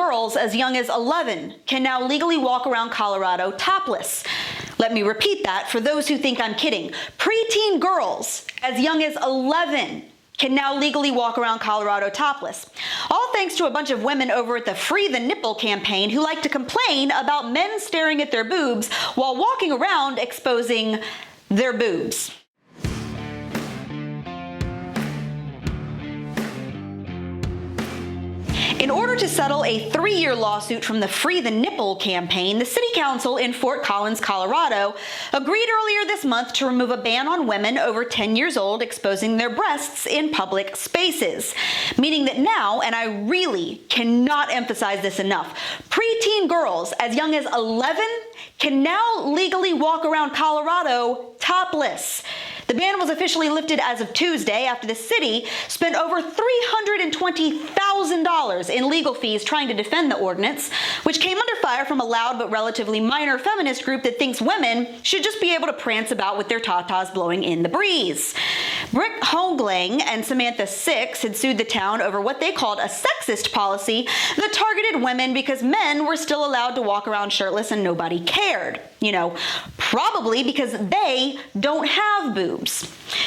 girls as young as 11 can now legally walk around Colorado topless. Let me repeat that for those who think I'm kidding. Preteen girls as young as 11 can now legally walk around Colorado topless. All thanks to a bunch of women over at the Free the Nipple campaign who like to complain about men staring at their boobs while walking around exposing their boobs. In order to settle a 3-year lawsuit from the Free the Nipple campaign, the city council in Fort Collins, Colorado, agreed earlier this month to remove a ban on women over 10 years old exposing their breasts in public spaces. Meaning that now, and I really cannot emphasize this enough, preteen girls as young as 11 can now legally walk around Colorado topless. The ban was officially lifted as of Tuesday after the city spent over $320,000 in legal fees trying to defend the ordinance, which came under fire from a loud but relatively minor feminist group that thinks women should just be able to prance about with their tatas blowing in the breeze. Britt Hogling and Samantha Six had sued the town over what they called a sexist policy that targeted women because men were still allowed to walk around shirtless and nobody cared. You know, probably because they don't have boobs.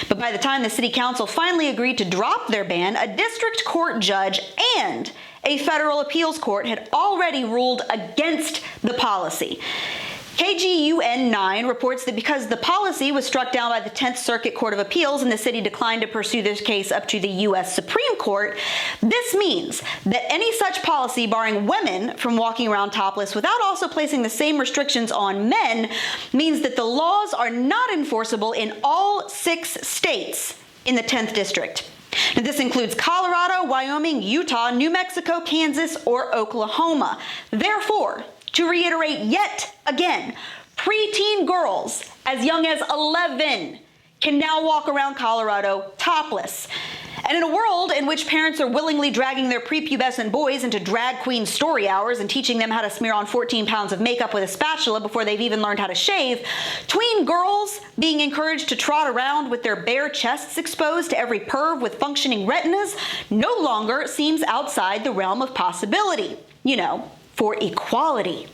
But by the time the city council finally agreed to drop their ban, a district court judge and a federal appeals court had already ruled against the policy. KGUN 9 reports that because the policy was struck down by the 10th Circuit Court of Appeals and the city declined to pursue this case up to the U.S. Supreme Court, this means that any such policy barring women from walking around topless without also placing the same restrictions on men means that the laws are not enforceable in all 6 states in the 10th District. Now, this includes Colorado, Wyoming, Utah, New Mexico, Kansas, or Oklahoma. Therefore, to reiterate yet again, preteen girls as young as 11 can now walk around Colorado topless. And in a world in which parents are willingly dragging their prepubescent boys into drag queen story hours and teaching them how to smear on 14 pounds of makeup with a spatula before they've even learned how to shave, tween girls being encouraged to trot around with their bare chests exposed to every perv with functioning retinas no longer seems outside the realm of possibility. You know, for equality.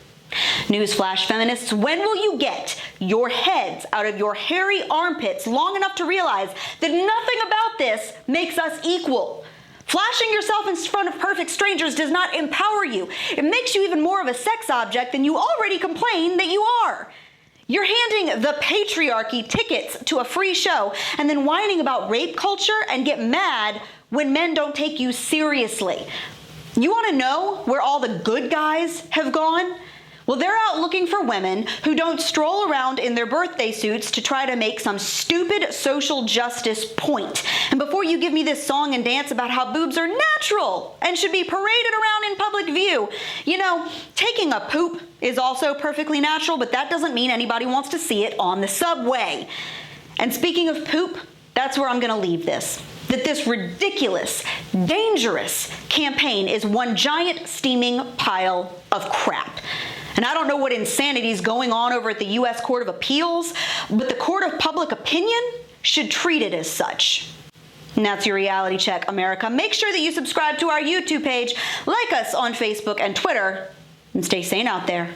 Newsflash, feminists, when will you get your heads out of your hairy armpits long enough to realize that nothing about this makes us equal? Flashing yourself in front of perfect strangers does not empower you. It makes you even more of a sex object than you already complain that you are. You're handing the patriarchy tickets to a free show and then whining about rape culture and get mad when men don't take you seriously. You want to know where all the good guys have gone? Well, they're out looking for women who don't stroll around in their birthday suits to try to make some stupid social justice point. And before you give me this song and dance about how boobs are natural and should be paraded around in public view, you know, taking a poop is also perfectly natural, but that doesn't mean anybody wants to see it on the subway. And speaking of poop, that's where I'm going to leave this. That this ridiculous, dangerous campaign is one giant steaming pile of crap. And I don't know what insanity is going on over at the U.S. Court of Appeals, but the Court of Public Opinion should treat it as such. And that's your reality check, America. Make sure that you subscribe to our YouTube page, like us on Facebook and Twitter, and stay sane out there.